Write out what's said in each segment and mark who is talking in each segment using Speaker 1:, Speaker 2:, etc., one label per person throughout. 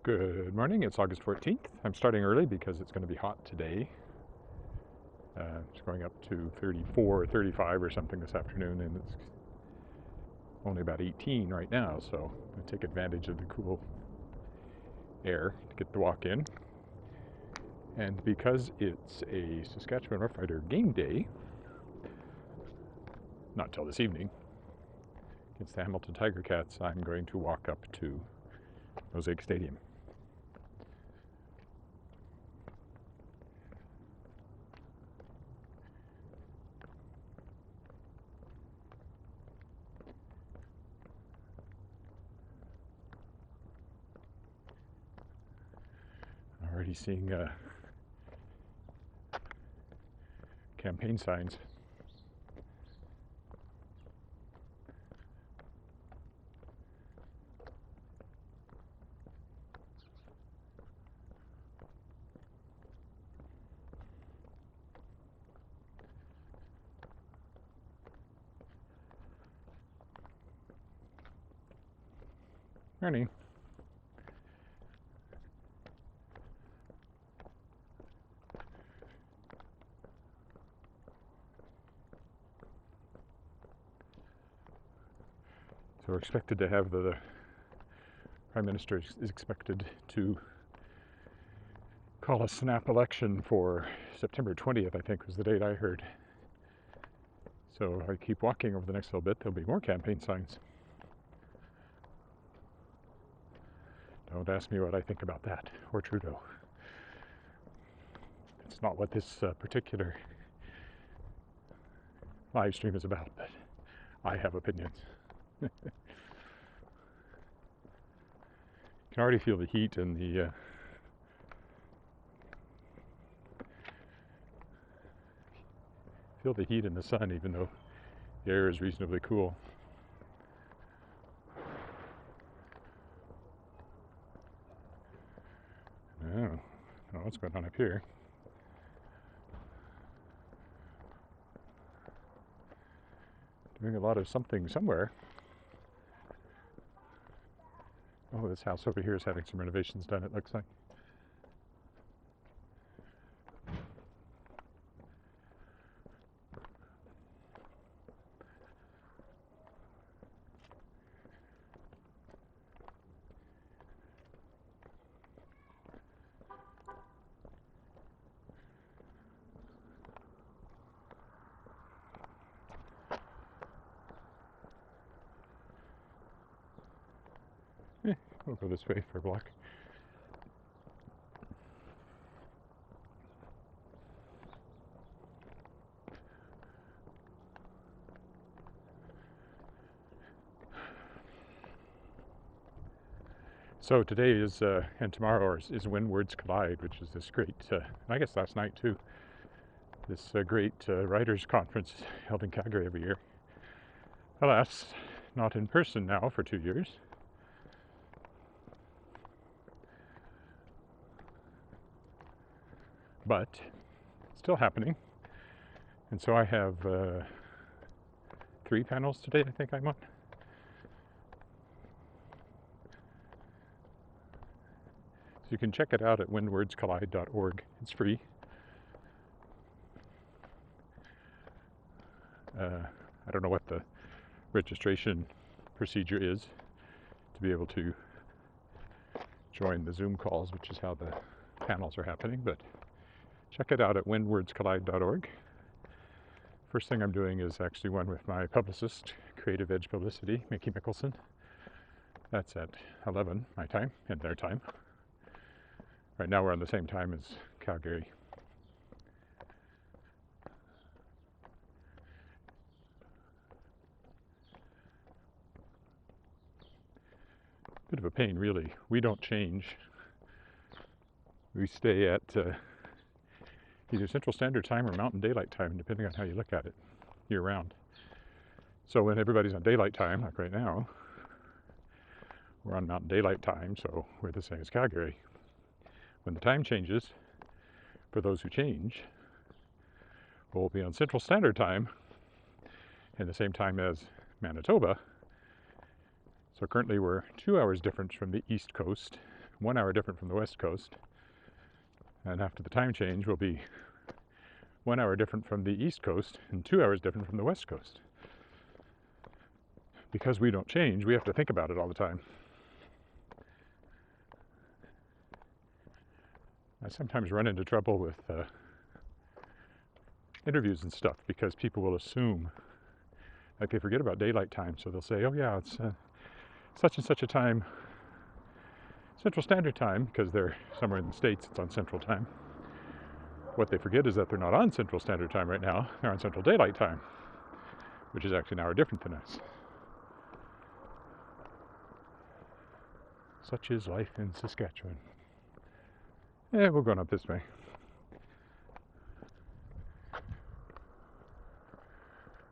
Speaker 1: Good morning, it's August 14th. I'm starting early because it's going to be hot today. It's going up to 34 or 35 or something this afternoon, and it's only about 18 right now, so I'm going to take advantage of the cool air to get the walk in. And because it's a Saskatchewan Roughrider game day, not till this evening, against the Hamilton Tiger Cats, I'm going to walk up to Mosaic Stadium. Already seeing campaign signs. Morning. So we're expected to have the Prime Minister is expected to call a snap election for September 20th, I think was the date I heard. So if I keep walking over the next little bit, there'll be more campaign signs. Don't ask me what I think about that, or Trudeau. It's not what this particular live stream is about, but I have opinions. You can already feel the heat and the heat in the sun, even though the air is reasonably cool. I don't know what's going on up here. Doing a lot of something somewhere. Oh, this house over here is having some renovations done, it looks like. We'll go this way for a block. So today is, and tomorrow is When Words Collide, which is this great, I guess last night too, this great writers' conference held in Calgary every year. Alas, not in person now for 2 years. But still happening. And so I have 3 panels today, I think I'm on. So you can check it out at whenwordscollide.org. It's free. I don't know what the registration procedure is to be able to join the Zoom calls, which is how the panels are happening, but check it out at whenwordscollide.org. First thing I'm doing is actually one with my publicist, Creative Edge Publicity, Mickey Mickelson. That's at 11 my time and their time. Right now we're on the same time as Calgary. Bit of a pain, really. We don't change. We stay at either Central Standard Time or Mountain Daylight Time, depending on how you look at it, year round. So when everybody's on daylight time, like right now, we're on Mountain Daylight Time, so we're the same as Calgary. When the time changes, for those who change, we'll be on Central Standard Time in the same time as Manitoba. So currently we're 2 hours different from the East Coast, 1 hour different from the West Coast. And after the time change, we'll be 1 hour different from the East Coast and 2 hours different from the West Coast. Because we don't change, we have to think about it all the time. I sometimes run into trouble with interviews and stuff because people will assume, like they forget about daylight time, so they'll say, oh yeah, it's such and such a time, Central Standard Time, because they're somewhere in the States, it's on Central Time. What they forget is that they're not on Central Standard Time right now, they're on Central Daylight Time, which is actually an hour different than us. Such is life in Saskatchewan. Yeah, we're going up this way.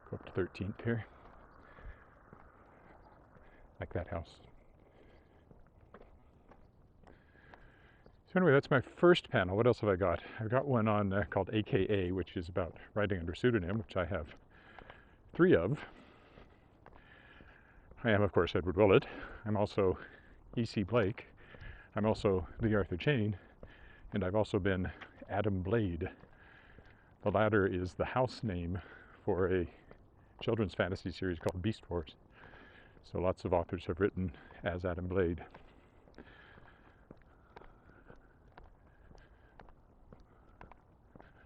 Speaker 1: Go up to 13th here. Like that house. So anyway, that's my first panel. What else have I got? I've got one on called AKA, which is about writing under pseudonym, which I have 3 of. I am, of course, Edward Willett. I'm also E.C. Blake. I'm also Lee Arthur Chane. And I've also been Adam Blade. The latter is the house name for a children's fantasy series called Beast Wars. So lots of authors have written as Adam Blade. I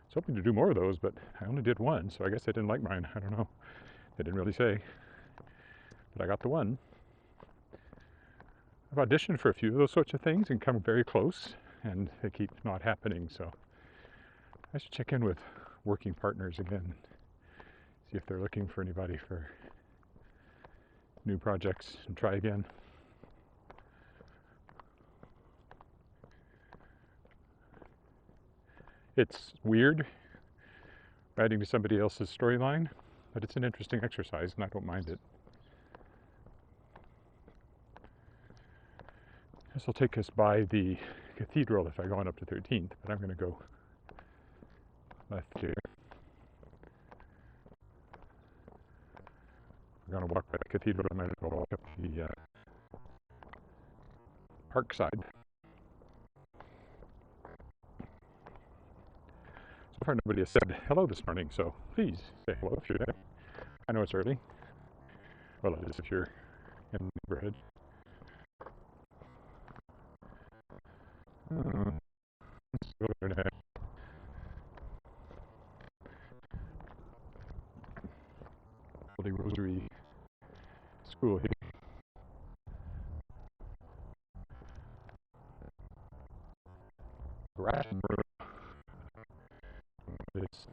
Speaker 1: was hoping to do more of those, but I only did one, so I guess they didn't like mine. I don't know. They didn't really say. But I got the one. I've auditioned for a few of those sorts of things and come very close, and they keep not happening, so I should check in with working partners again, see if they're looking for anybody for new projects, and try again. It's weird writing to somebody else's storyline, but it's an interesting exercise, and I don't mind it. This will take us by the cathedral if I go on up to 13th, but I'm going to go left here. We're going to walk by the cathedral. I might as well walk up the park side. So far nobody has said hello this morning, so please say hello if you're there. I know it's early. Well, it is if you're in the neighborhood. Let's go there. Holy Rosary School here. Ration room. It's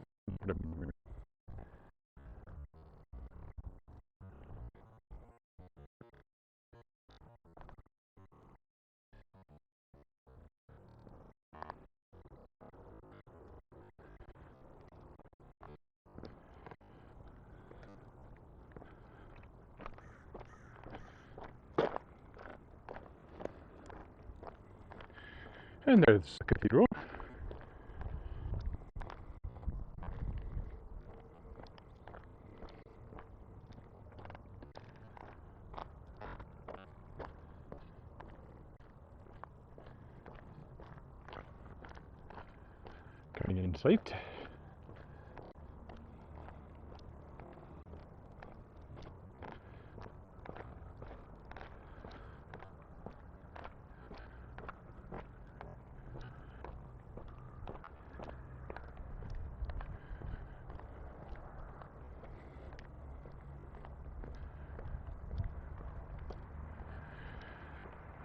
Speaker 1: and there's the cathedral. Coming in sight.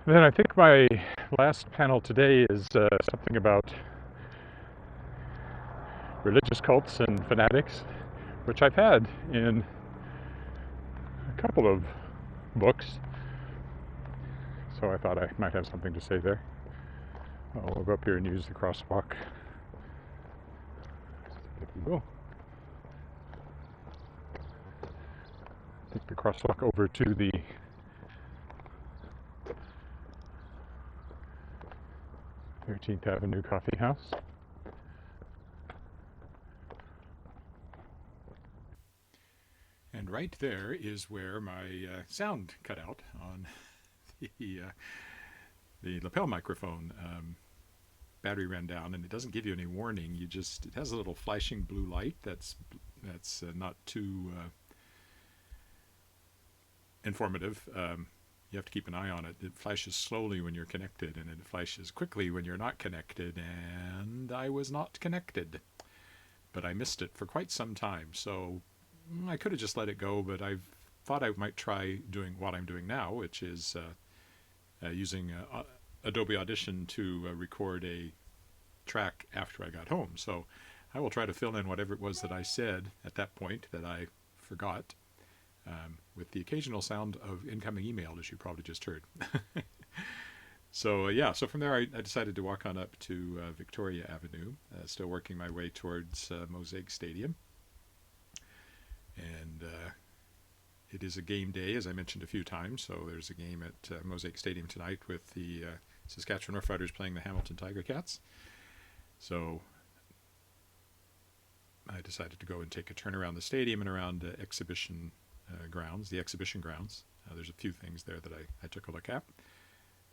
Speaker 1: Then I think my last panel today is something about religious cults and fanatics, which I've had in a couple of books. So I thought I might have something to say there. I'll go up here and use the crosswalk. There we go. Take the crosswalk over to the Thirteenth Avenue Coffee House. And right there is where my sound cut out on the the lapel microphone battery ran down, and it doesn't give you any warning. It has a little flashing blue light that's not too informative. You have to keep an eye on it. It flashes slowly when you're connected, and it flashes quickly when you're not connected, and I was not connected. But I missed it for quite some time, so I could have just let it go, but I've thought I might try doing what I'm doing now, which is using Adobe Audition to record a track after I got home. So I will try to fill in whatever it was that I said at that point that I forgot, with the occasional sound of incoming email, as you probably just heard. So so from there I decided to walk on up to Victoria Avenue, still working my way towards Mosaic Stadium. And it is a game day, as I mentioned a few times, so there's a game at Mosaic Stadium tonight with the Saskatchewan Roughriders playing the Hamilton Tiger Cats. So I decided to go and take a turn around the stadium and around the exhibition grounds. There's a few things there that I took a look at.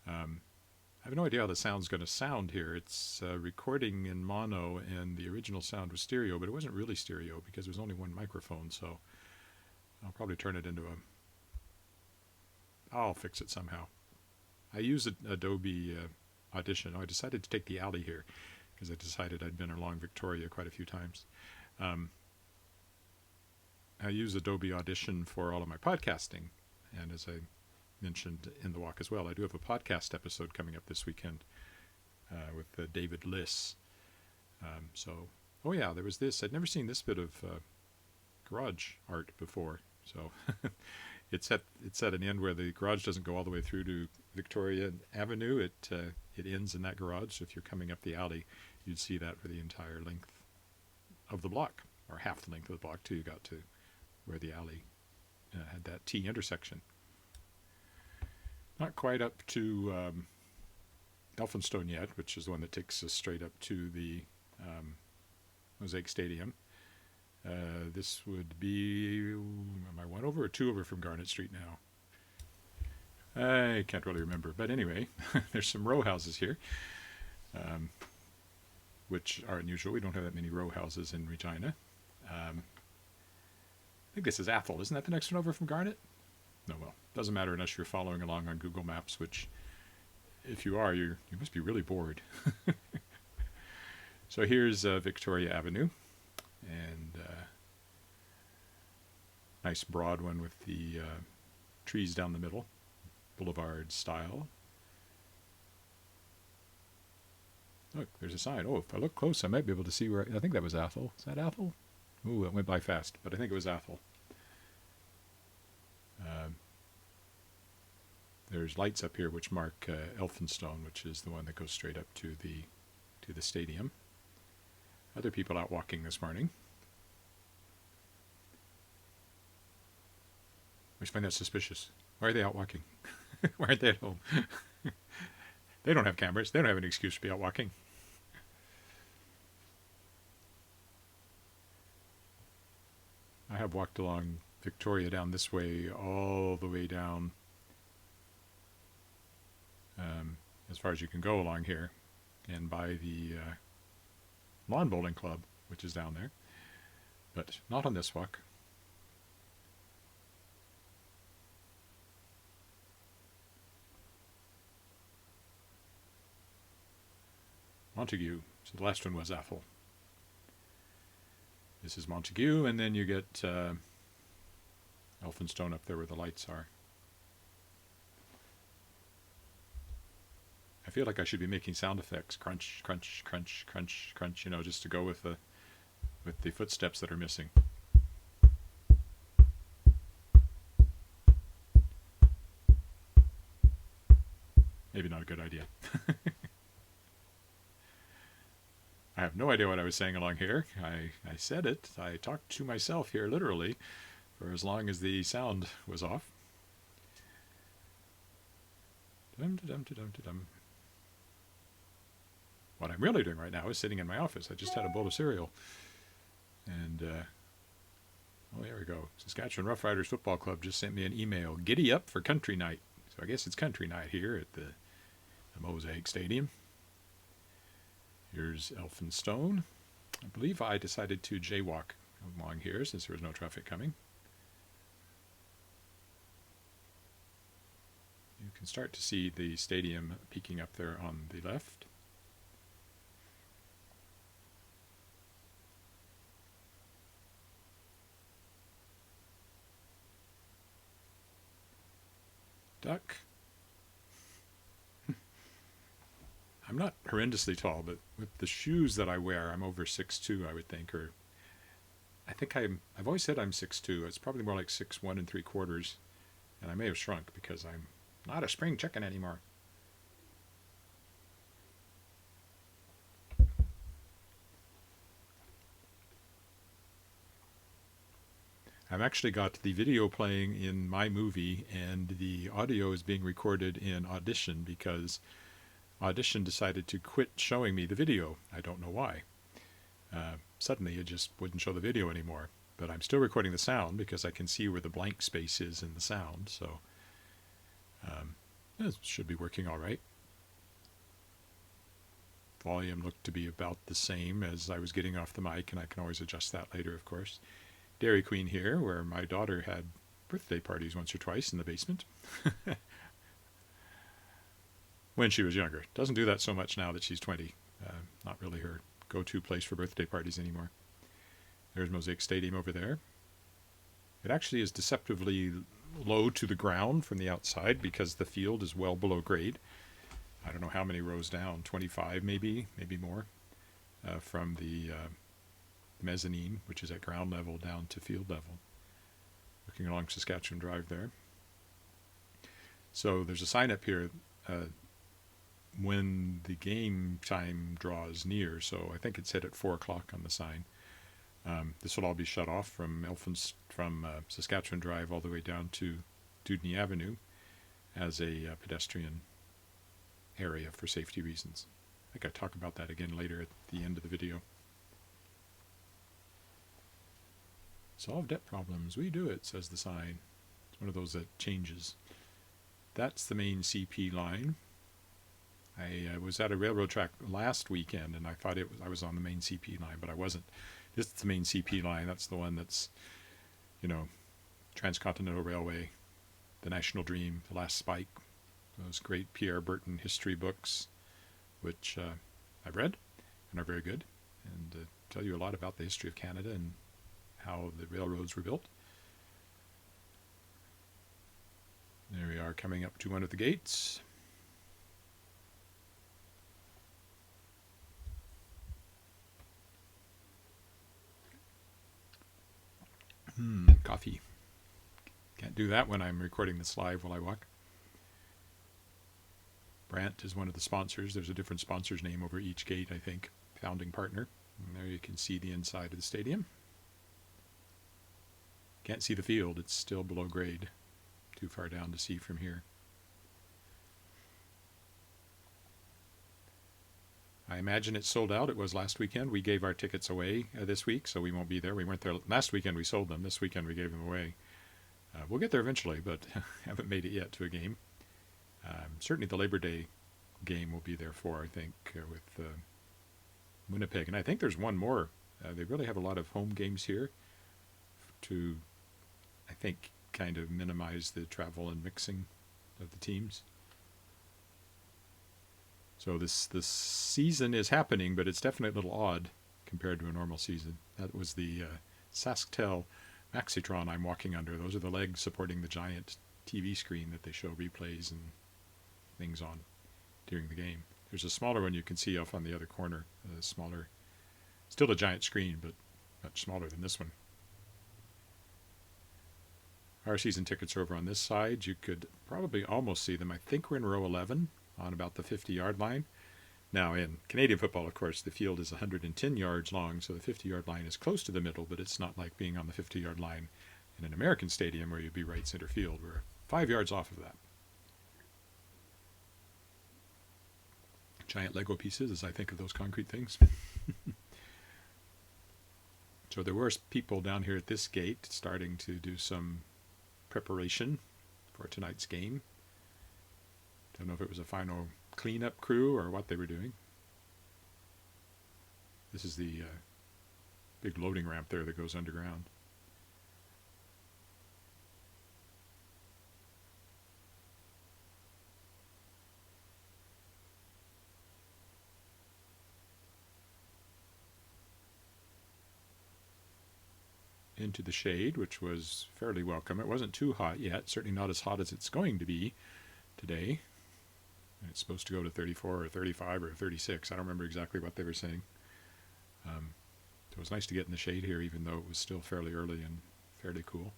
Speaker 1: I have no idea how the sound's going to sound here. It's recording in mono, and the original sound was stereo, but it wasn't really stereo because there was only one microphone, so I'll probably turn it into I'll fix it somehow. I use Adobe Audition. I decided to take the alley here because I decided I'd been along Victoria quite a few times. I use Adobe Audition for all of my podcasting, and as I mentioned in the walk as well, I do have a podcast episode coming up this weekend with David Liss. There was this. I'd never seen this bit of garage art before. So it's at an end where the garage doesn't go all the way through to Victoria Avenue. It ends in that garage. So if you're coming up the alley, you'd see that for the entire length of the block, or half the length of the block till you got to where the alley had that T intersection. Not quite up to Elphinstone yet, which is the one that takes us straight up to the Mosaic Stadium. This would be, am I 1 over or 2 over from Garnet Street now? I can't really remember. But anyway, there's some row houses here, which are unusual. We don't have that many row houses in Regina. I think this is Athol. Isn't that the next one over from Garnet? No, well, doesn't matter unless you're following along on Google Maps, which, if you are, you must be really bored. So here's Victoria Avenue, and nice broad one with the trees down the middle, boulevard style. Look, there's a sign. Oh, if I look close, I might be able to see where. I think that was Athol. Is that Athol? Ooh, that went by fast, but I think it was Athol. There's lights up here which mark Elphinstone, which is the one that goes straight up to the stadium. Other people out walking this morning. I just find that suspicious. Why are they out walking? Why aren't they at home? They don't have cameras. They don't have an excuse to be out walking. I have walked along Victoria down this way, all the way down as far as you can go along here, and by the lawn bowling club, which is down there, but not on this walk. Montague. So the last one was Athol. This is Montague, and then you get Elphinstone up there where the lights are. I feel like I should be making sound effects, crunch, crunch, crunch, crunch, crunch, just to go with the footsteps that are missing. Maybe not a good idea. I have no idea what I was saying along here. I said it. I talked to myself here literally for as long as the sound was off. Dum-da-dum-da-dum-da-dum. What I'm really doing right now is sitting in my office. I just had a bowl of cereal. And, there we go. Saskatchewan Roughriders Football Club just sent me an email. Giddy up for country night. So I guess it's country night here at the the Mosaic Stadium. Here's Elphinstone. I believe I decided to jaywalk along here since there was no traffic coming. You can start to see the stadium peeking up there on the left. Duck. I'm not horrendously tall, but with the shoes that I wear, I'm over 6'2", I would think, or I think I've always said I'm 6'2". It's probably more like 6'1 3/4", and I may have shrunk because I'm not a spring chicken anymore. I've actually got the video playing in my movie, and the audio is being recorded in Audition because Audition decided to quit showing me the video. I don't know why. Suddenly it just wouldn't show the video anymore. But I'm still recording the sound because I can see where the blank space is in the sound. So it should be working all right. Volume looked to be about the same as I was getting off the mic, and I can always adjust that later, of course. Dairy Queen here, where my daughter had birthday parties once or twice in the basement. When she was younger. Doesn't do that so much now that she's 20. Not really her go-to place for birthday parties anymore. There's Mosaic Stadium over there. It actually is deceptively low to the ground from the outside because the field is well below grade. I don't know how many rows down, 25 maybe more, from the mezzanine, which is at ground level, down to field level. Looking along Saskatchewan Drive there. So there's a sign up here when the game time draws near, so I think it's set at 4 o'clock on the sign. This will all be shut off from Saskatchewan Drive all the way down to Dudney Avenue as a pedestrian area for safety reasons. I think I talk about that again later at the end of the video. Solve debt problems, we do it, says the sign. It's one of those that changes. That's the main CP line. I was at a railroad track last weekend, and I thought I was on the main CP line, but I wasn't. This is the main CP line. That's the one that's, Transcontinental Railway, the National Dream, the Last Spike, those great Pierre Burton history books, which I've read and are very good, and tell you a lot about the history of Canada and how the railroads were built. There we are, coming up to one of the gates. Coffee. Can't do that when I'm recording this live while I walk. Brandt is one of the sponsors. There's a different sponsor's name over each gate, I think. Founding partner. And there you can see the inside of the stadium. Can't see the field. It's still below grade. Too far down to see from here. I imagine it's sold out. It was last weekend. We gave our tickets away this week, so we won't be there. We weren't there last weekend. We sold them. This weekend we gave them away. We'll get there eventually, but haven't made it yet to a game. Certainly the Labor Day game will be there for, I think, with Winnipeg. And I think there's one more. They really have a lot of home games here to, I think, kind of minimize the travel and mixing of the teams. So this season is happening, but it's definitely a little odd compared to a normal season. That was the Sasktel Maxitron I'm walking under. Those are the legs supporting the giant TV screen that they show replays and things on during the game. There's a smaller one you can see off on the other corner. Smaller, still a giant screen, but much smaller than this one. Our season tickets are over on this side. You could probably almost see them. I think we're in row 11 on about the 50-yard line. Now, in Canadian football, of course, the field is 110 yards long, so the 50-yard line is close to the middle, but it's not like being on the 50-yard line in an American stadium where you'd be right center field. We're 5 yards off of that. Giant Lego pieces, as I think of those concrete things. So there were people down here at this gate starting to do some preparation for tonight's game. Don't know if it was a final cleanup crew or what they were doing. This is the big loading ramp there that goes underground. Into the shade, which was fairly welcome. It wasn't too hot yet, certainly not as hot as it's going to be today. And it's supposed to go to 34 or 35 or 36. I don't remember exactly what they were saying. So it was nice to get in the shade here, even though it was still fairly early and fairly cool.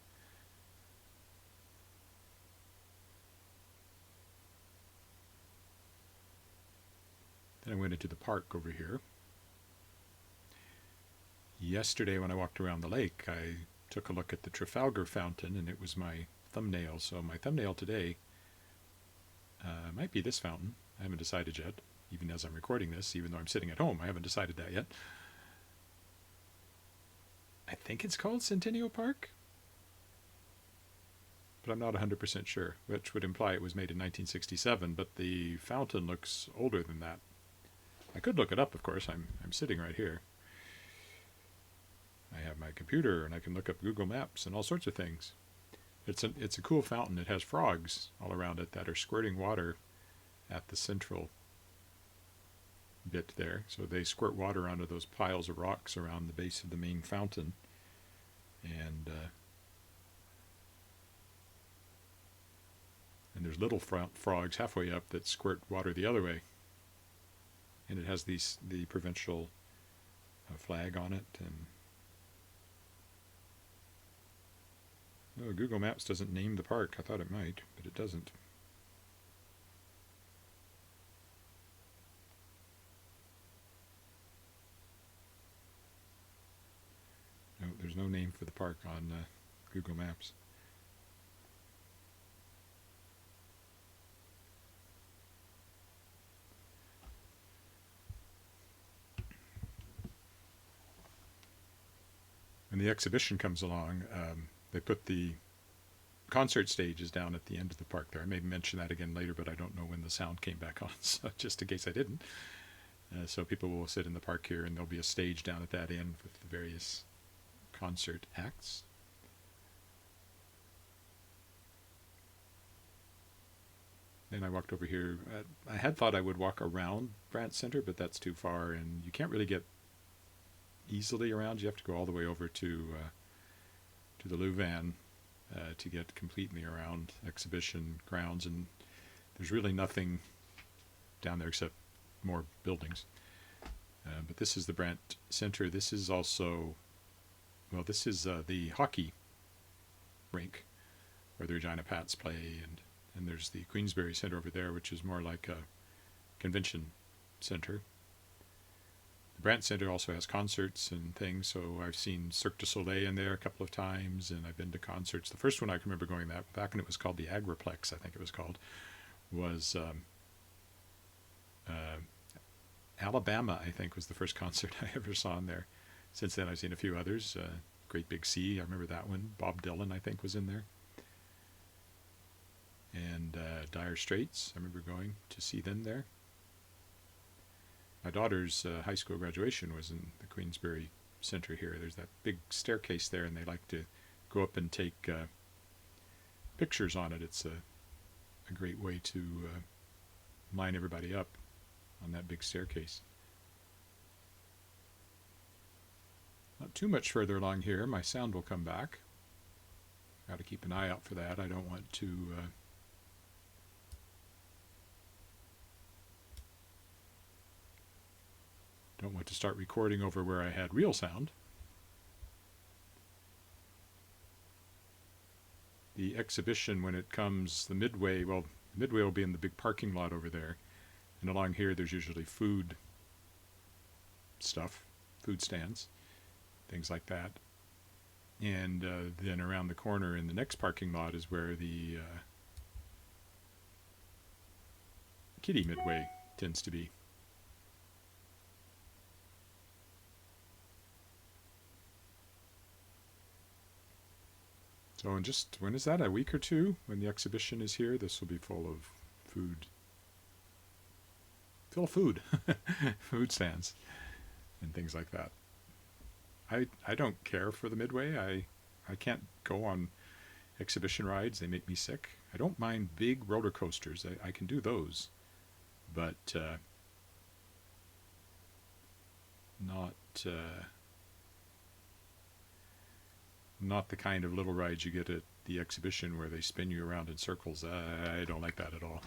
Speaker 1: Then I went into the park over here. Yesterday when I walked around the lake, I took a look at the Trafalgar Fountain, and it was my thumbnail. So my thumbnail today might be this fountain. I haven't decided yet, even as I'm recording this, even though I'm sitting at home. I haven't decided that yet. I think it's called Centennial Park, but I'm not 100% sure, which would imply it was made in 1967, but the fountain looks older than that. I could look it up, of course. I'm sitting right here. I have my computer, and I can look up Google Maps and all sorts of things. It's a cool fountain. It has frogs all around it that are squirting water at the central bit there. So they squirt water onto those piles of rocks around the base of the main fountain. And there's little frogs halfway up that squirt water the other way. And it has the provincial flag on it. And no, Google Maps doesn't name the park. I thought it might, but it doesn't. No, there's no name for the park on Google Maps. When the exhibition comes along, they put the concert stages down at the end of the park there. I may mention that again later, but I don't know when the sound came back on, so just in case I didn't. So people will sit in the park here, and there'll be a stage down at that end with the various concert acts. Then I walked over here. I had thought I would walk around Brant Center, but that's too far, and you can't really get easily around. You have to go all the way over to the Louvain to get completely around exhibition grounds, and there's really nothing down there except more buildings. But this is the Brant Center. This is also, well, this is the hockey rink where the Regina Pats play, and there's the Queensberry Center over there, which is more like a convention center. The Brant Center also has concerts and things, so I've seen Cirque du Soleil in there a couple of times, and I've been to concerts. The first one I can remember going back when it was called the Agriplex, I think it was called, was Alabama, I think, was the first concert I ever saw in there. Since then I've seen a few others. Great Big Sea, I remember that one. Bob Dylan, I think, was in there. And Dire Straits, I remember going to see them there. My daughter's high school graduation was in the Queensberry Center here. There's that big staircase there, and they like to go up and take pictures on it. It's a great way to line everybody up on that big staircase. Not too much further along here. My sound will come back. Got to keep an eye out for that. I don't want to start recording over where I had real sound. The exhibition, when it comes, the midway will be in the big parking lot over there. And along here there's usually food stuff, food stands, things like that. And then around the corner in the next parking lot is where the kiddie midway tends to be. So in just, when is that, a week or two? When the exhibition is here, this will be full of food full of food, food stands and things like that. I don't care for the Midway. I can't go on exhibition rides. They make me sick. I don't mind big roller coasters. I can do those, but not the kind of little rides you get at the exhibition where they spin you around in circles. I don't like that at all.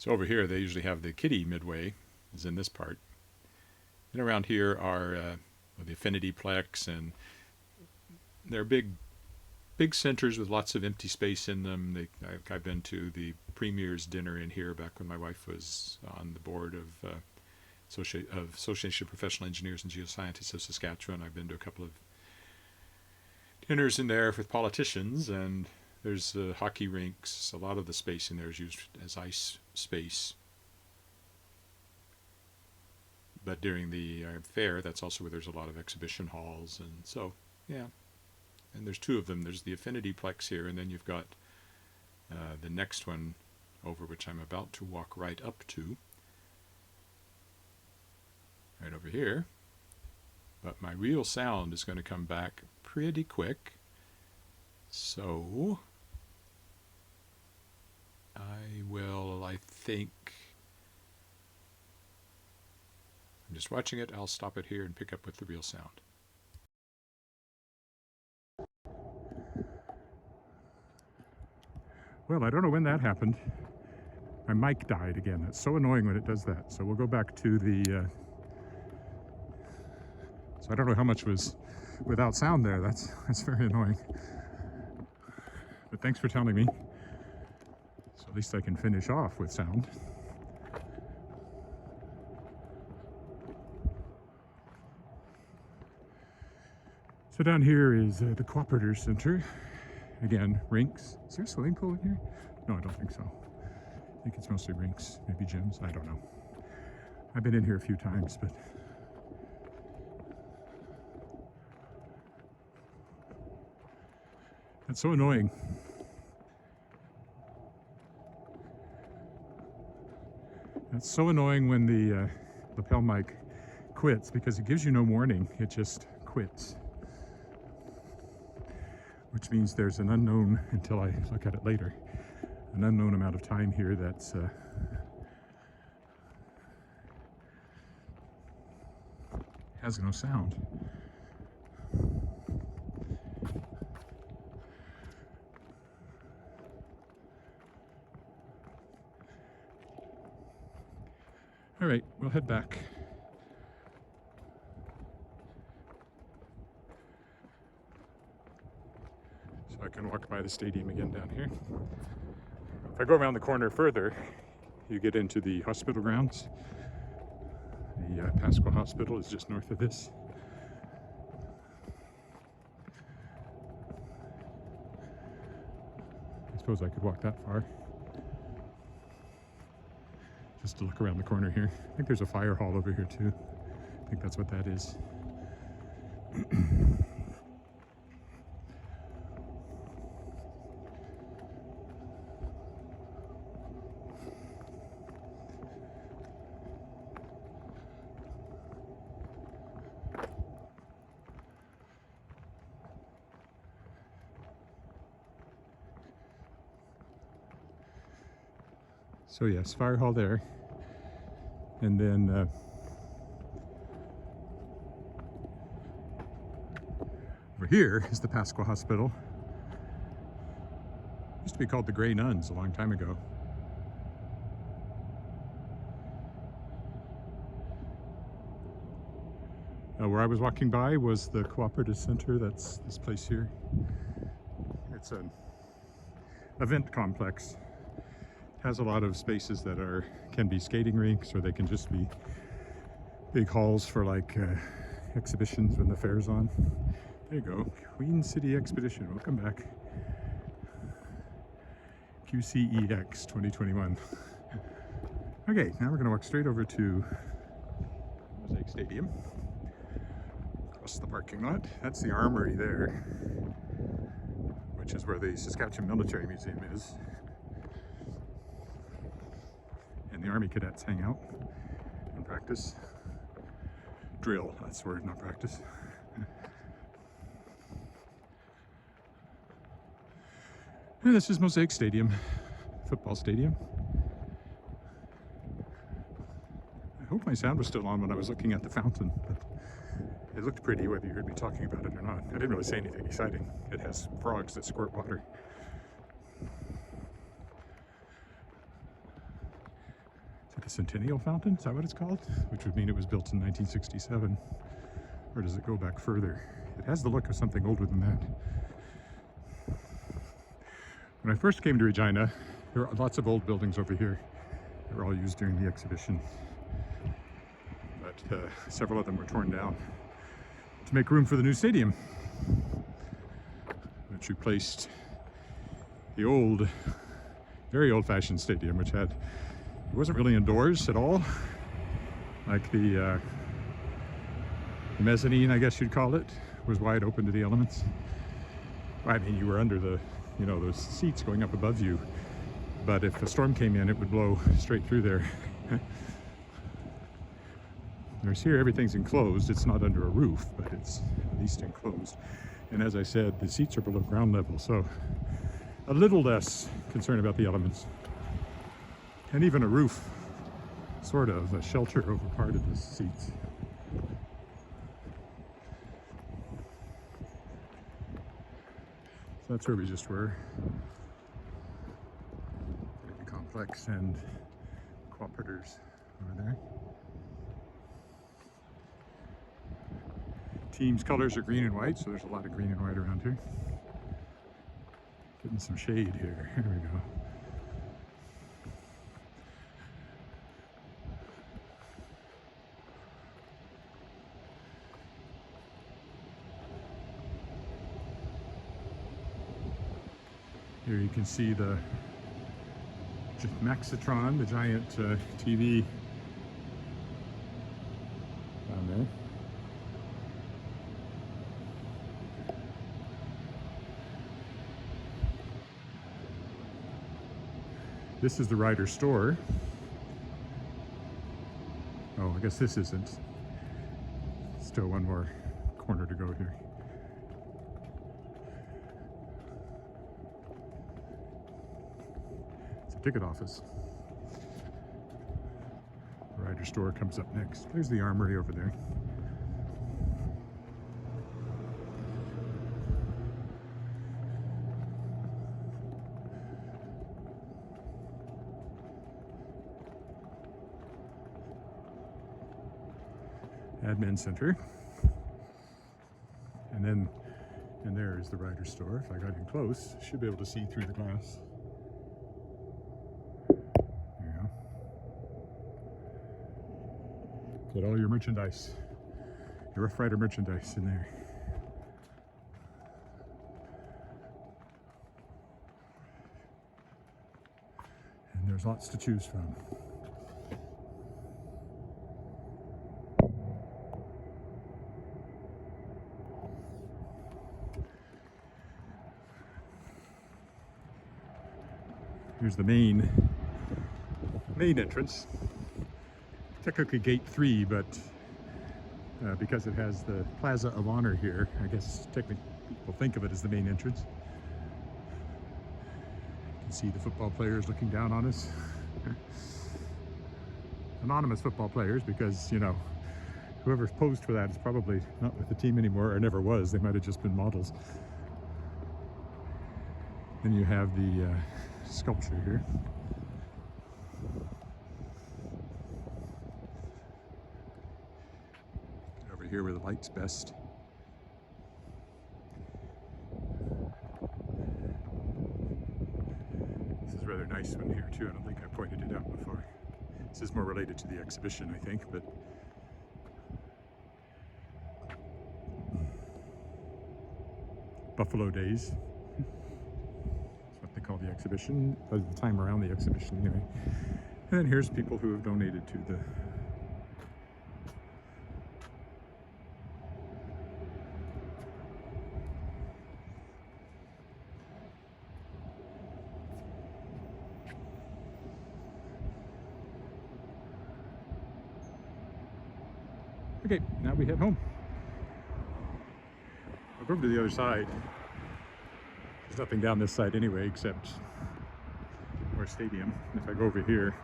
Speaker 1: So over here they usually have the kiddie Midway, is in this part. And around here are the Affinity Plex, and they're big centers with lots of empty space in them. I've been to the Premier's dinner in here back when my wife was on the board of Association of Professional Engineers and Geoscientists of Saskatchewan. I've been to a couple of dinners in there with politicians, and there's hockey rinks. A lot of the space in there is used as ice space. But during the fair, that's also where there's a lot of exhibition halls, and so, yeah. And there's two of them. There's the Affinity Plex here, and then you've got the next one over, which I'm about to walk right up to. Right over here. But my real sound is going to come back pretty quick. So I think, I'm just watching it. I'll stop it here and pick up with the real sound. Well, I don't know when that happened. My mic died again. That's so annoying when it does that. So we'll go back to the... So I don't know how much was without sound there. That's very annoying. But thanks for telling me. So at least I can finish off with sound. So down here is the Cooperator Center. Again, rinks. Is there a swimming pool in here? No, I don't think so. I think it's mostly rinks, maybe gyms. I don't know. I've been in here a few times, but that's so annoying. That's so annoying when the lapel mic quits, because it gives you no warning. It just quits. Which means there's an unknown, until I look at it later, an unknown amount of time here that's has no sound. All right, we'll head back. So I can walk by the stadium again down here. If I go around the corner further, you get into the hospital grounds. The Pasqua Hospital is just north of this. I suppose I could walk that far, just to look around the corner here. I think there's a fire hall over here too. I think that's what that is. So yes, fire hall there. And then over here is the Pasqua Hospital. Used to be called the Grey Nuns a long time ago. Where I was walking by was the Cooperative Center. That's this place here. It's an event complex. Has a lot of spaces that can be skating rinks, or they can just be big halls for like exhibitions when the fair's on. There you go, Queen City Expedition. Welcome back. QCEX 2021. Okay, now we're going to walk straight over to Mosaic Stadium. Across the parking lot. That's the armory there, which is where the Saskatchewan Military Museum is. And the Army cadets hang out and practice. Drill, that's the word, not practice. And this is Mosaic Stadium, football stadium. I hope my sound was still on when I was looking at the fountain, but it looked pretty whether you heard me talking about it or not. I didn't really say anything exciting. It has frogs that squirt water. Is that the Centennial Fountain? Is that what it's called? Which would mean it was built in 1967. Or does it go back further? It has the look of something older than that. When I first came to Regina, there were lots of old buildings over here. They were all used during the exhibition. But several of them were torn down to make room for the new stadium, which replaced the old, very old-fashioned stadium, which had, it wasn't really indoors at all, like the mezzanine, I guess you'd call it, was wide open to the elements. I mean, you were under the, you know, those seats going up above you, but if a storm came in, it would blow straight through there. Whereas here, everything's enclosed. It's not under a roof, but it's at least enclosed. And as I said, the seats are below ground level, so a little less concern about the elements. And even a roof, sort of, a shelter over part of the seats. So that's where we just were. The complex and cooperators over there. Team's colors are green and white, so there's a lot of green and white around here. Getting some shade here. Here we go. Here you can see the Maxitron, the giant TV down there. This is the Ryder store. Oh, I guess this isn't. Still one more corner to go here. It's a ticket office. The Ryder store comes up next. There's the armory over there. Admin center, and there is the Ryder store. If I got in close, I should be able to see through the glass. There you go. Get all your merchandise, your Rough Rider merchandise in there. And there's lots to choose from. Here's the main entrance. Technically gate 3, but because it has the Plaza of Honor here, I guess technically people think of it as the main entrance. You can see the football players looking down on us. Anonymous football players, because, you know, whoever posed for that is probably not with the team anymore, or never was. They might have just been models. Then you have the sculpture here. Get over here where the light's best. This is a rather nice one here too. I don't think I pointed it out before. This is more related to the exhibition, I think, but Buffalo Days. They call the exhibition, the time around the exhibition anyway. And then here's people who have donated to the Okay, now we head home. I'll go over to the other side. There's nothing down this side anyway except our stadium. If I go over here,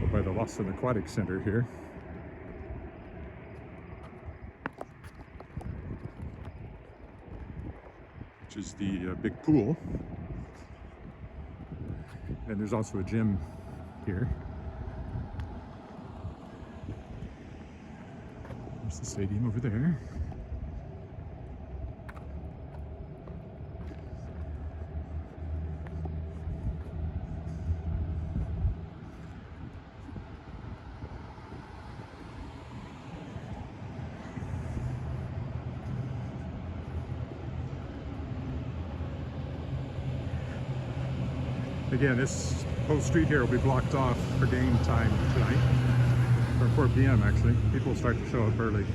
Speaker 1: go by the Lawson Aquatic Center here. Which is the big pool. And there's also a gym here. There's the stadium over there. Again, this whole street here will be blocked off for game time tonight, from 4 p.m. actually. People will start to show up early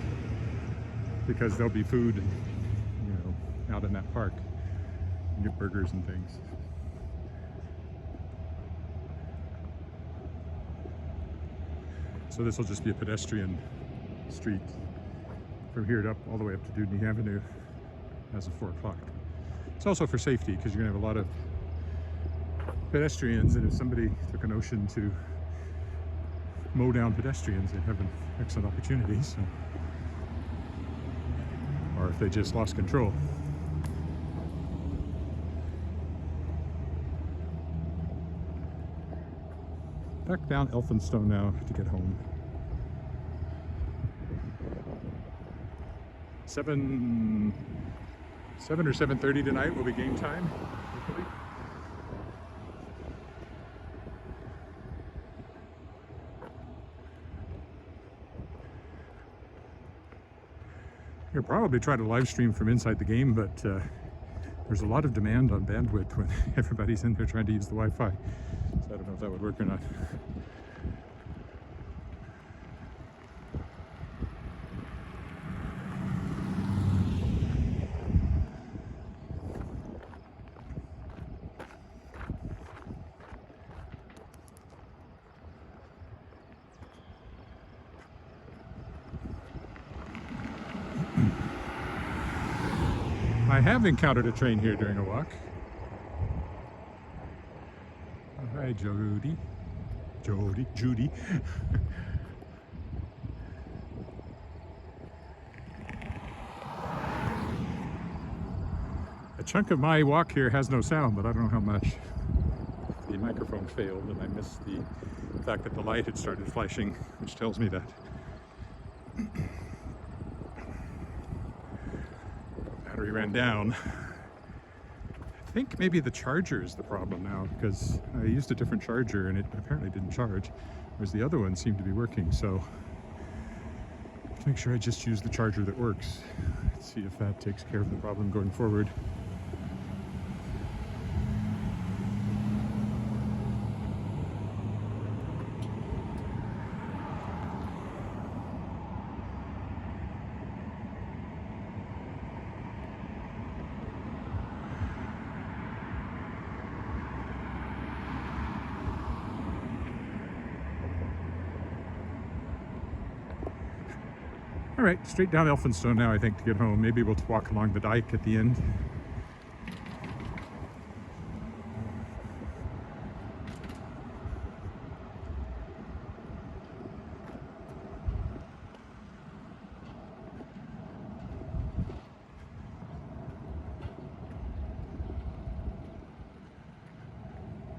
Speaker 1: because there'll be food, you know, out in that park. You get burgers and things. So this will just be a pedestrian street from here up all the way up to Dudney Avenue as of 4 o'clock. It's also for safety because you're going to have a lot of pedestrians, and if somebody took a notion to mow down pedestrians, they'd have an excellent opportunity. So, or if they just lost control. Back down Elphinstone now to get home. 7 or 7:30 tonight will be game time, hopefully. You'll probably try to live stream from inside the game, but there's a lot of demand on bandwidth when everybody's in there trying to use the Wi-Fi. So I don't know if that would work or not. I have encountered a train here during a walk. Oh, hi, Judy. Judy. A chunk of my walk here has no sound, but I don't know how much. The microphone failed, and I missed the fact that the light had started flashing, which tells me that. Battery ran down. I think maybe the charger is the problem now, because I used a different charger and it apparently didn't charge, whereas the other one seemed to be working. So let's make sure I just use the charger that works. Let's see if that takes care of the problem going forward. All right, straight down Elphinstone now, I think, to get home. Maybe we'll walk along the dike at the end.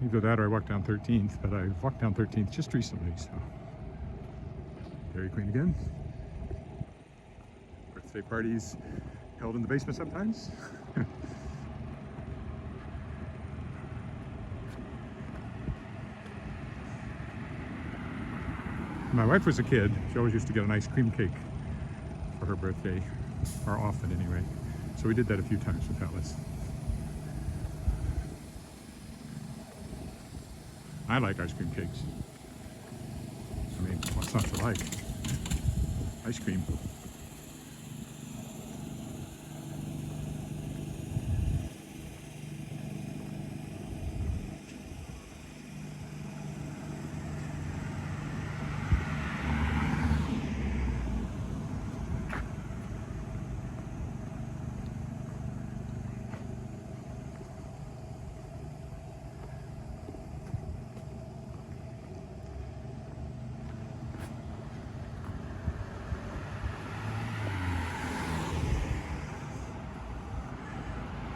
Speaker 1: Either that or I walk down 13th, but I walked down 13th just recently, so. Dairy Queen again. Birthday parties held in the basement sometimes. My wife was a kid. She always used to get an ice cream cake for her birthday, or often anyway. So we did that a few times with Alice. I like ice cream cakes. I mean, what's not to like? Ice cream.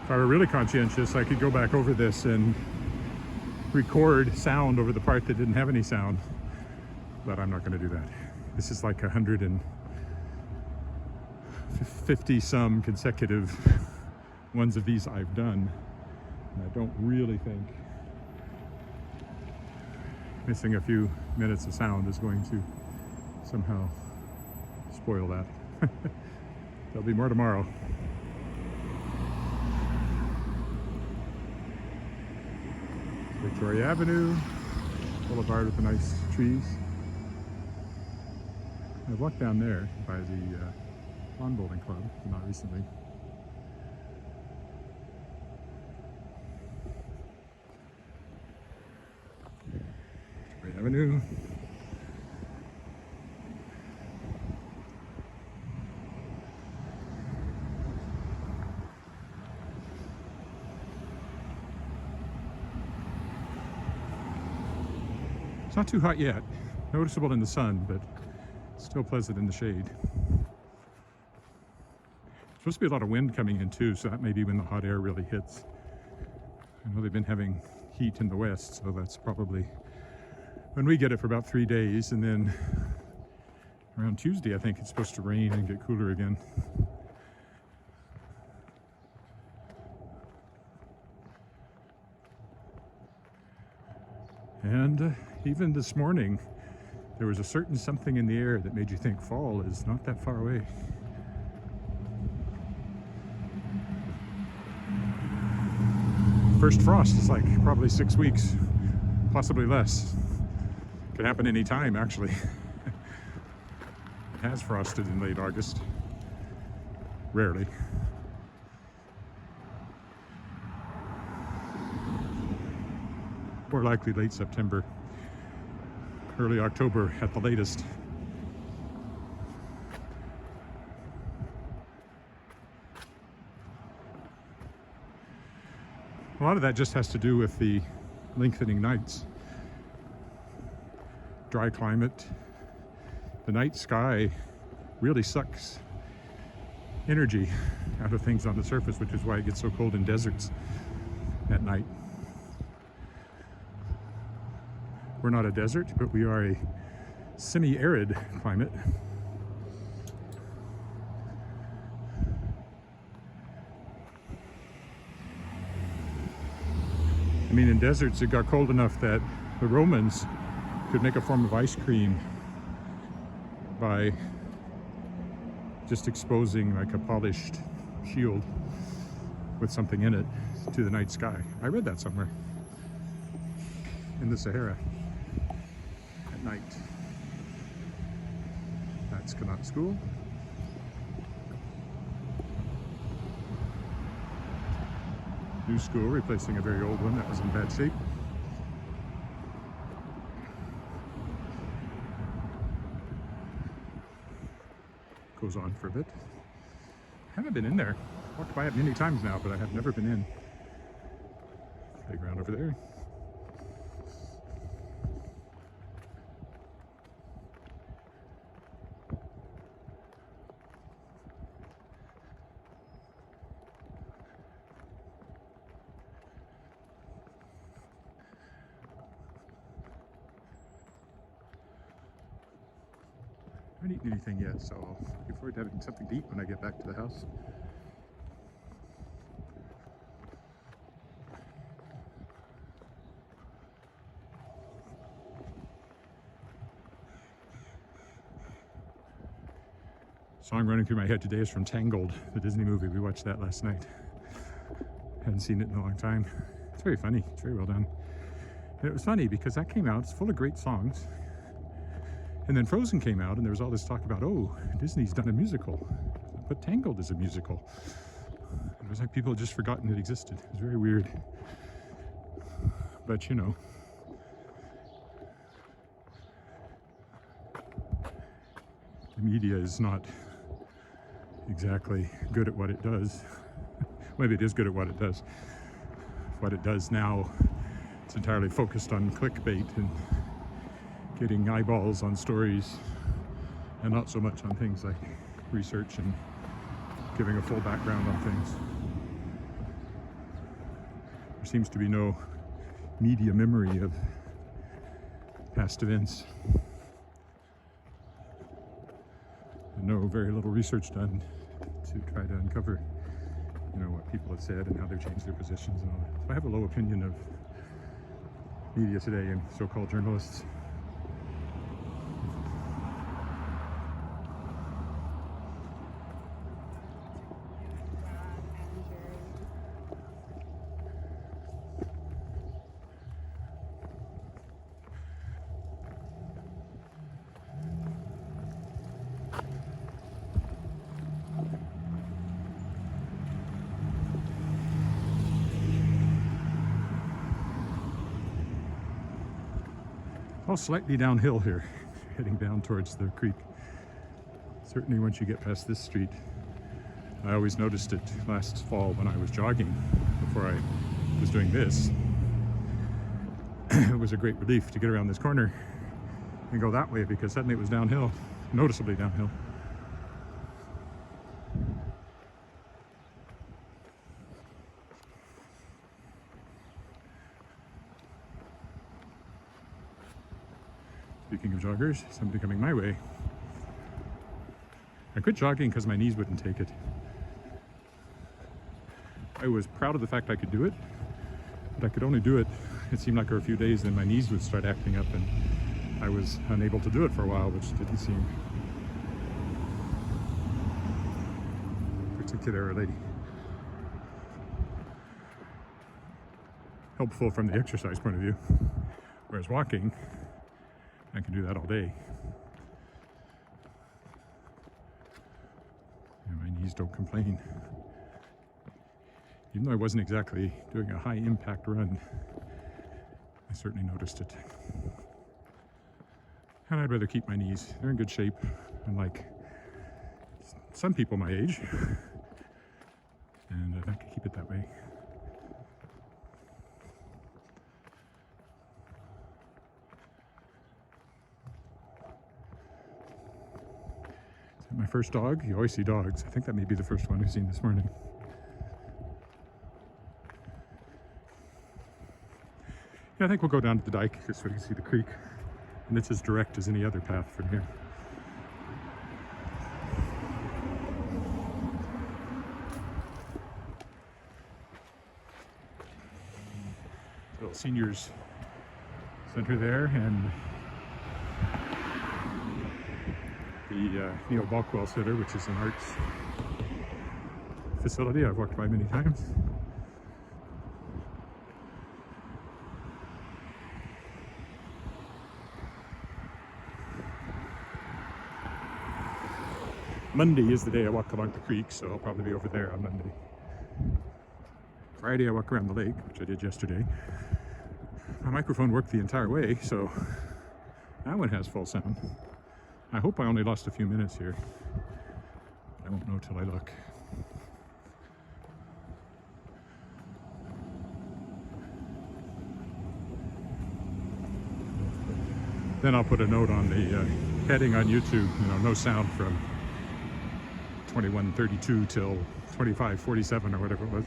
Speaker 1: If I were really conscientious, I could go back over this and record sound over the part that didn't have any sound, but I'm not going to do that. This is like 150 some consecutive ones of these I've done, and I don't really think missing a few minutes of sound is going to somehow spoil that. There'll be more tomorrow. Victoria Avenue, boulevard with the nice trees. I've walked down there by the lawn bowling club, but not recently. Victoria Avenue. It's not too hot yet, noticeable in the sun, but still pleasant in the shade. Supposed to be a lot of wind coming in too, so that may be when the hot air really hits. I know they've been having heat in the west, so that's probably when we get it for about 3 days, and then around Tuesday I think it's supposed to rain and get cooler again. And even this morning, there was a certain something in the air that made you think fall is not that far away. First frost is like probably 6 weeks, possibly less. Could happen any time, actually. It has frosted in late August. Rarely. More likely late September, early October at the latest. A lot of that just has to do with the lengthening nights. Dry climate. The night sky really sucks energy out of things on the surface, which is why it gets so cold in deserts at night. We're not a desert, but we are a semi-arid climate. I mean, in deserts it got cold enough that the Romans could make a form of ice cream by just exposing like a polished shield with something in it to the night sky. I read that somewhere. In the Sahara. At night. That's Garnet School. New school replacing a very old one that was in bad shape. Goes on for a bit. I haven't been in there. Walked by it many times now, but I have never been in. Playground over there. I haven't eaten anything yet, so I'll look forward to having something to eat when I get back to the house. Song running through my head today is from Tangled, the Disney movie. We watched that last night. Hadn't seen it in a long time. It's very funny. It's very well done. And it was funny because that came out. It's full of great songs. And then Frozen came out, and there was all this talk about, oh, Disney's done a musical. But Tangled is a musical. It was like people had just forgotten it existed. It was very weird. But, you know. The media is not exactly good at what it does. Maybe it is good at what it does. What it does now, it's entirely focused on clickbait and getting eyeballs on stories, and not so much on things like research and giving a full background on things. seems to be no media memory of past events. And very little research done to try to uncover, what people have said and how they've changed their positions and all that. So I have a low opinion of media today and so-called journalists. All slightly downhill here, heading down towards the creek. Certainly once you get past this street. I always noticed it last fall when I was jogging before I was doing this. It was a great relief to get around this corner and go that way, because suddenly it was downhill, noticeably downhill. Speaking of joggers, somebody coming my way. I quit jogging because my knees wouldn't take it. I was proud of the fact I could do it, but I could only do it, it seemed like for a few days, then my knees would start acting up and I was unable to do it for a while, which didn't seem particularly helpful from the exercise point of view. Whereas walking, I can do that all day. And my knees don't complain. Even though I wasn't exactly doing a high impact run, I certainly noticed it. And I'd rather keep my knees. They're in good shape, unlike some people my age. And I'd like to keep it that way. My first dog, you always see dogs. I think that may be the first one we've seen this morning. Yeah, I think we'll go down to the dike just so we can see the creek. And it's as direct as any other path from here. Little seniors center there, and the Neil Balkwell Center, which is an arts facility I've walked by many times. Monday is the day I walk along the creek, so I'll probably be over there on Monday. Friday I walk around the lake, which I did yesterday. My microphone worked the entire way, so that one has full sound. I hope I only lost a few minutes here. I won't know till I look. Then I'll put a note on the heading on YouTube, no sound from 21:32 till 25:47 or whatever it was.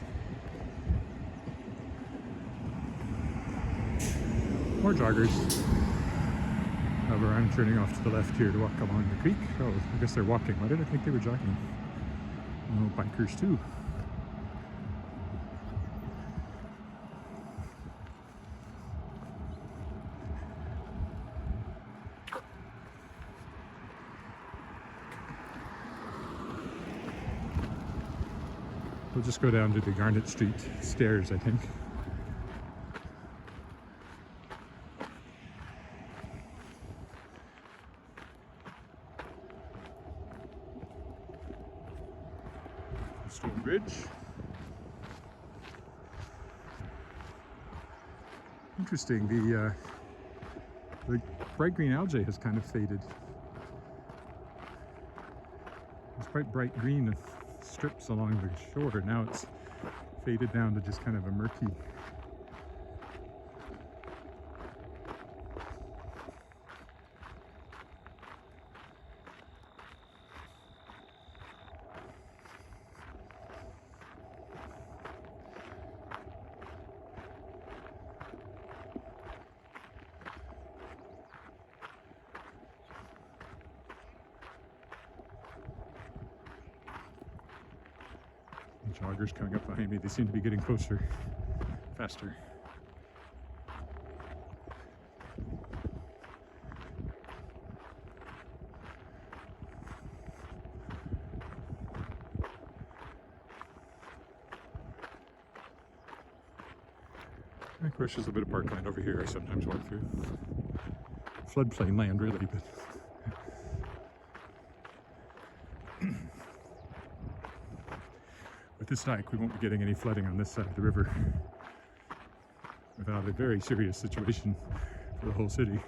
Speaker 1: More joggers. However, I'm turning off to the left here to walk along the creek. Oh, I guess they're walking. Why did I think they were jogging? Oh, bikers too. We'll just go down to the Garnet Street stairs, I think. Stone Bridge. Interesting, the bright green algae has kind of faded. It's quite bright green strips along the shore. Now it's faded down to just kind of a murky. Joggers coming up behind me. They seem to be getting closer, faster. And of course, there's a bit of parkland over here I sometimes walk through. Floodplain land, really, but with this dike, we won't be getting any flooding on this side of the river without a very serious situation for the whole city.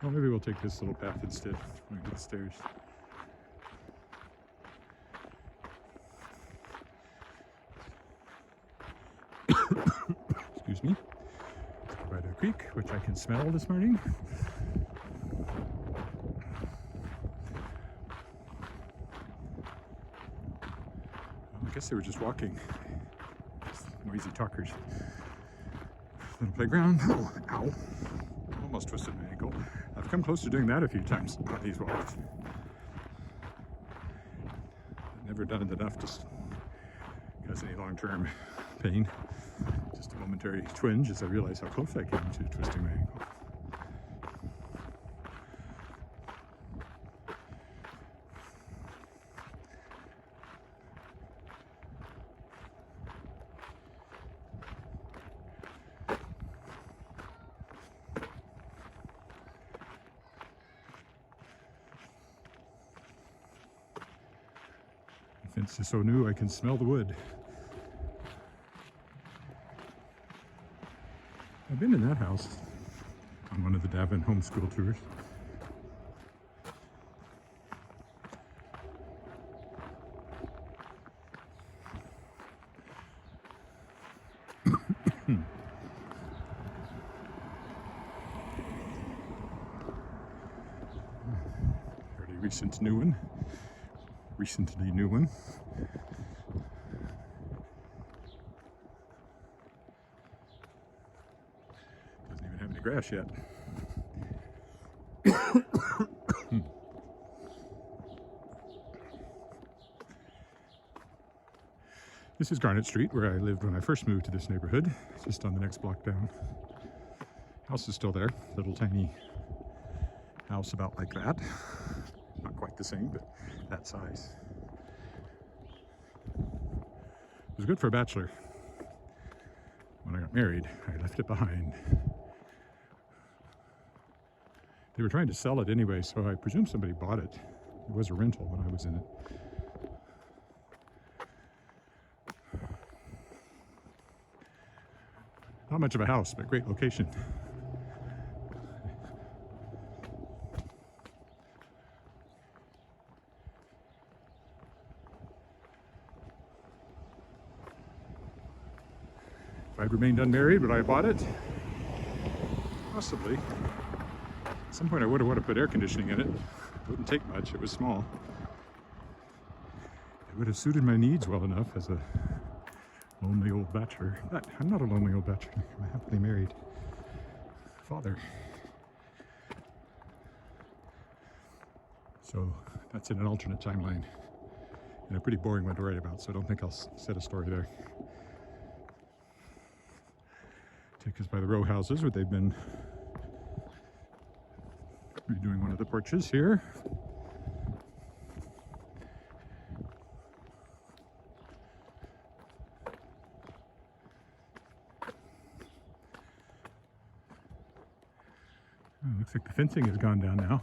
Speaker 1: Well, maybe we'll take this little path instead going to the stairs. Excuse me. By the creek, which I can smell this morning. Well, I guess they were just walking. Noisy talkers. Little playground. Oh, ow. Almost twisted my ankle. I've come close to doing that a few times on these walks. I've never done it enough to cause any long-term pain. Just a momentary twinge as I realize how close I came to twisting my ankle. The fence is so new I can smell the wood. I've been in that house on one of the Davin homeschool tours. Fairly recent new one. Recently new one. Doesn't even have any grass yet. This is Garnet Street, where I lived when I first moved to this neighborhood, just on the next block down. House is still there, little tiny house about like that. Not quite the same, but that size. It was good for a bachelor. When I got married, I left it behind. They were trying to sell it anyway, so I presume somebody bought it. It was a rental when I was in it. Not much of a house, but great location. If I'd remained unmarried, would I have bought it? Possibly. At some point I would have wanted to put air conditioning in it. It wouldn't take much, it was small. It would have suited my needs well enough as a lonely old bachelor. But I'm not a lonely old bachelor. I'm a happily married father. So that's in an alternate timeline. And a pretty boring one to write about, so I don't think I'll set a story there. Take us by the row houses where they've been redoing one of the porches here. Oh, looks like the fencing has gone down now.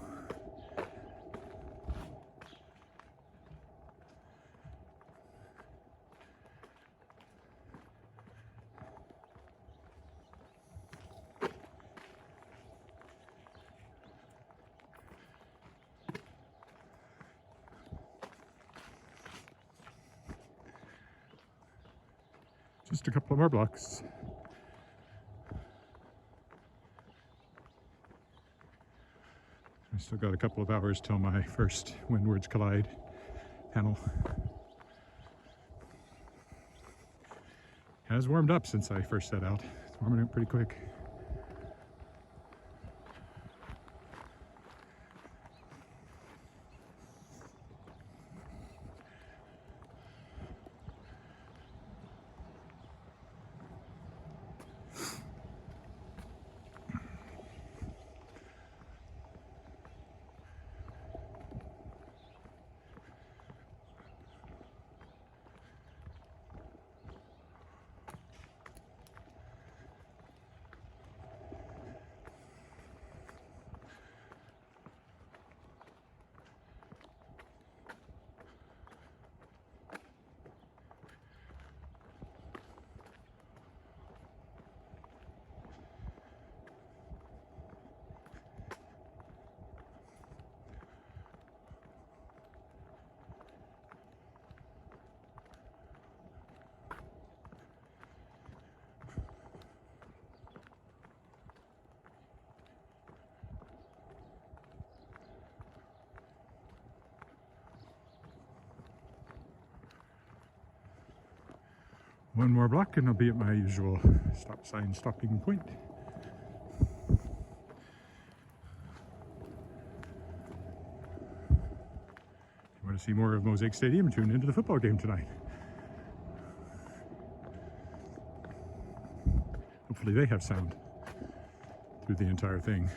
Speaker 1: Just a couple of more blocks. I still got a couple of hours till my first windwards collide panel. It has warmed up since I first set out. It's warming up pretty quick. One more block and I'll be at my usual stop sign stopping point. If you want to see more of Mosaic Stadium, tune into the football game tonight. Hopefully they have sound through the entire thing.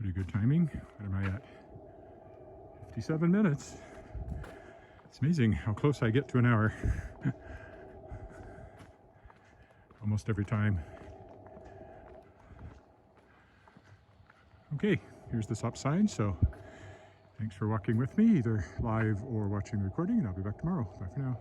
Speaker 1: Pretty good timing. What am I at? 57 minutes. It's amazing how close I get to an hour. Almost every time. Okay, here's the stop sign. So thanks for walking with me, either live or watching the recording, and I'll be back tomorrow. Bye for now.